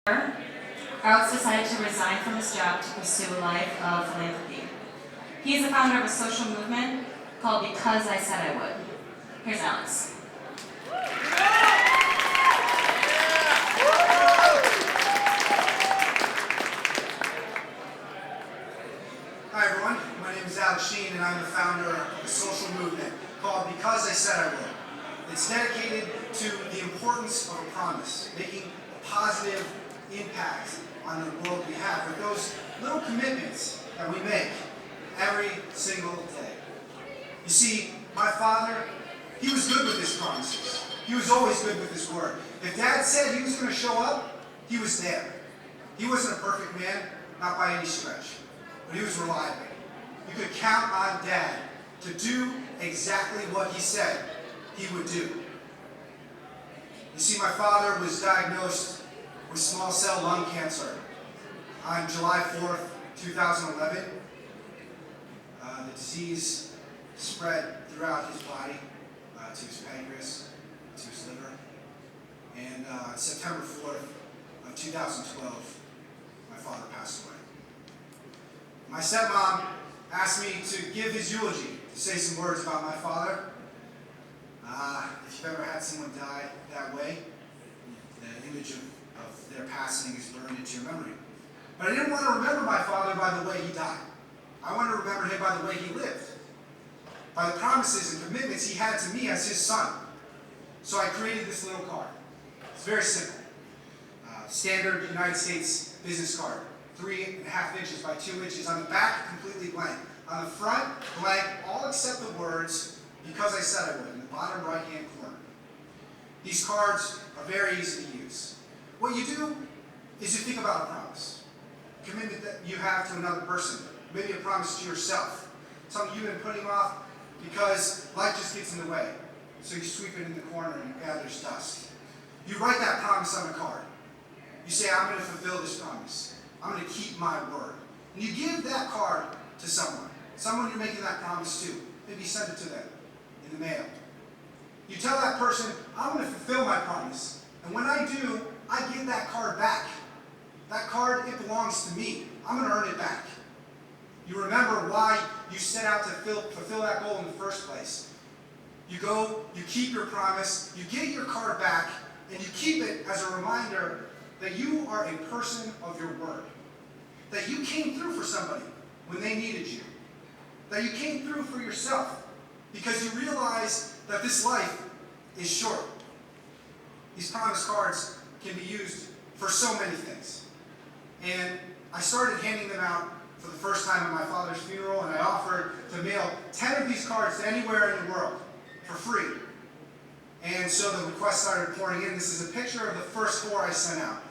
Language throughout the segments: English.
Alex decided to resign from his job to pursue a life of philanthropy. He is the founder of a social movement called Because I Said I Would. Here's Alex. Hi everyone, my name is Alex Sheen and I'm the founder of a social movement called Because I Said I Would. It's dedicated to the importance of a promise, making a positive impact on the world we have with those little commitments that we make every single day. You see, my father, he was good with his promises. He was always good with his word. If Dad said he was going to show up, he was there. He wasn't a perfect man, not by any stretch, but he was reliable. You could count on Dad to do exactly what he said he would do. You see, my father was diagnosed with small cell lung cancer on July 4th, 2011. The disease spread throughout his body, to his pancreas, to his liver. And September 4th of 2012, my father passed away. My stepmom asked me to give his eulogy, to say some words about my father. If you've ever had someone die that way, the image of their passing is burned into your memory. But I didn't want to remember my father by the way he died. I wanted to remember him by the way he lived, by the promises and commitments he had to me as his son. So I created this little card. It's very simple. Standard United States business card, 3.5 inches by 2 inches. On the back, completely blank. On the front, blank, all except the words, Because I Said I Would, in the bottom right-hand corner. These cards are very easy to use. What you do is you think about a promise, a commitment that you have to another person, maybe a promise to yourself, something you've been putting off because life just gets in the way. So you sweep it in the corner and it gathers dust. You write that promise on a card. You say, I'm going to fulfill this promise. I'm going to keep my word. And you give that card to someone you're making that promise to. Maybe send it to them in the mail. You tell that person, I'm going to fulfill my promise. And when I do, I get that card back. That card, it belongs to me. I'm going to earn it back. You remember why you set out to fulfill that goal in the first place. You go, you keep your promise, you get your card back, and you keep it as a reminder that you are a person of your word. That you came through for somebody when they needed you. That you came through for yourself because you realize that this life is short. These promise cards can be used for so many things. And I started handing them out for the first time at my father's funeral, and I offered to mail 10 of these cards to anywhere in the world for free. And so the requests started pouring in. This is a picture of the first 4 I sent out.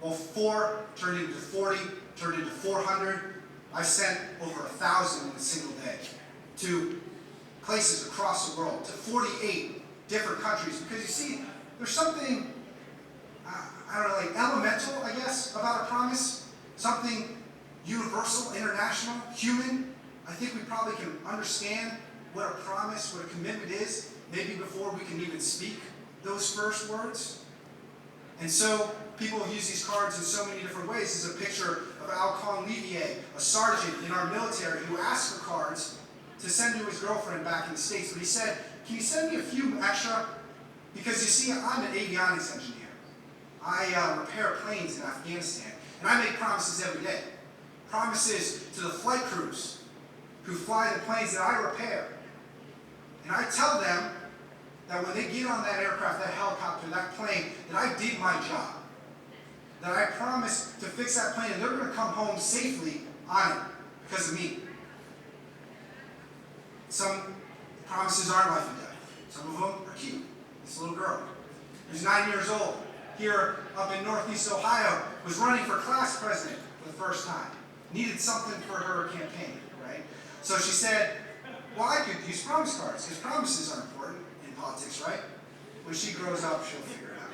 Well, 4 turned into 40, turned into 400. I sent over 1,000 in a single day to places across the world, to 48 different countries. Because you see, there's something, I don't know, like elemental, I guess, about a promise. Something universal, international, human. I think we probably can understand what a promise, what a commitment is, maybe before we can even speak those first words. And so people have used these cards in so many different ways. This is a picture of Alcon Levier, a sergeant in our military who asked for cards to send to his girlfriend back in the States. But he said, can you send me a few extra? Because you see, I'm an avionics engineer. I repair planes in Afghanistan. And I make promises every day. Promises to the flight crews who fly the planes that I repair. And I tell them that when they get on that aircraft, that helicopter, that plane, that I did my job. That I promised to fix that plane and they're going to come home safely on it because of me. Some promises aren't life and death. Some of them are cute. This little girl, who's 9 years old, here up in Northeast Ohio, was running for class president for the first time. Needed something for her campaign, right? So she said, well, I could use promise cards, because promises are important in politics, right? When she grows up, she'll figure it out.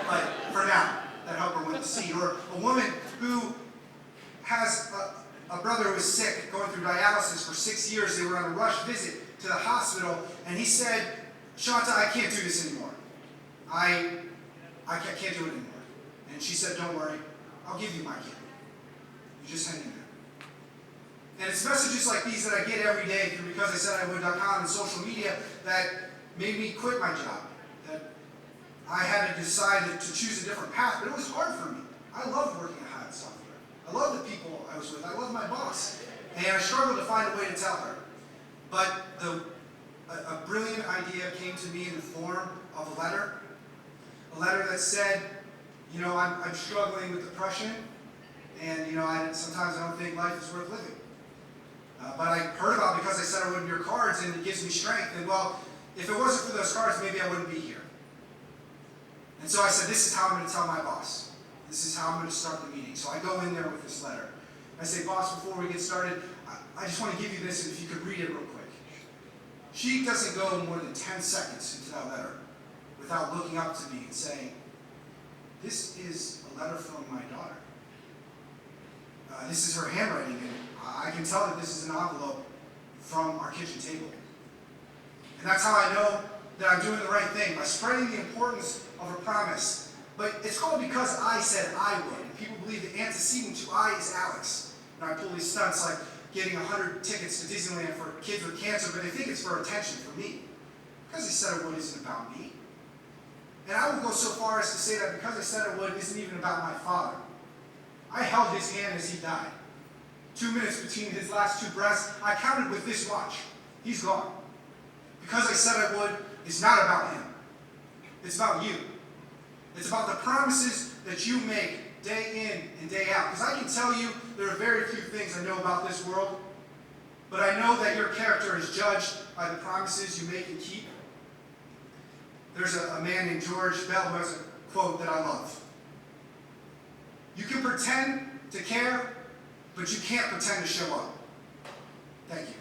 But for now, that help her win the seat. Or a woman who has a brother who is sick, going through dialysis for 6 years. They were on a rush visit to the hospital, and he said, Shanta, I can't do this anymore. I can't do it anymore. And she said, don't worry, I'll give you my kid. You just hang in there. And it's messages like these that I get every day through PechaKuchaNightCleveland.com and social media that made me quit my job. That I had to decide to choose a different path, but it was hard for me. I loved working at Hyatt Software. I loved the people I was with. I loved my boss. And I struggled to find a way to tell her. But a brilliant idea came to me in the form of a letter that said, you know, I'm struggling with depression, and you know, sometimes I don't think life is worth living. But I heard about Because I Said I Would in your cards, and it gives me strength. And well, if it wasn't for those cards, maybe I wouldn't be here. And so I said, this is how I'm going to tell my boss. This is how I'm going to start the meeting. So I go in there with this letter. I say, boss, before we get started, I just want to give you this, and if you could read it real quick. She doesn't go more than 10 seconds into that letter without looking up to me and saying, this is a letter from my daughter. This is her handwriting, and I can tell that this is an envelope from our kitchen table. And that's how I know that I'm doing the right thing, by spreading the importance of a promise. But it's called Because I Said I Would. And people believe the antecedent to I is Alex. And I pull these stunts like getting 100 tickets to Disneyland for kids with cancer, but they think it's for attention for me. Because I Said I Would isn't about me. And I would go so far as to say that Because I Said I Would isn't even about my father. I held his hand as he died. 2 minutes between his last two breaths, I counted with this watch. He's gone. Because I Said I Would is not about him. It's about you. It's about the promises that you make day in and day out. Because I can tell you there are very few things I know about this world, but I know that your character is judged by the promises you make and keep. There's a man named George Bell who has a quote that I love. You can pretend to care, but you can't pretend to show up. Thank you.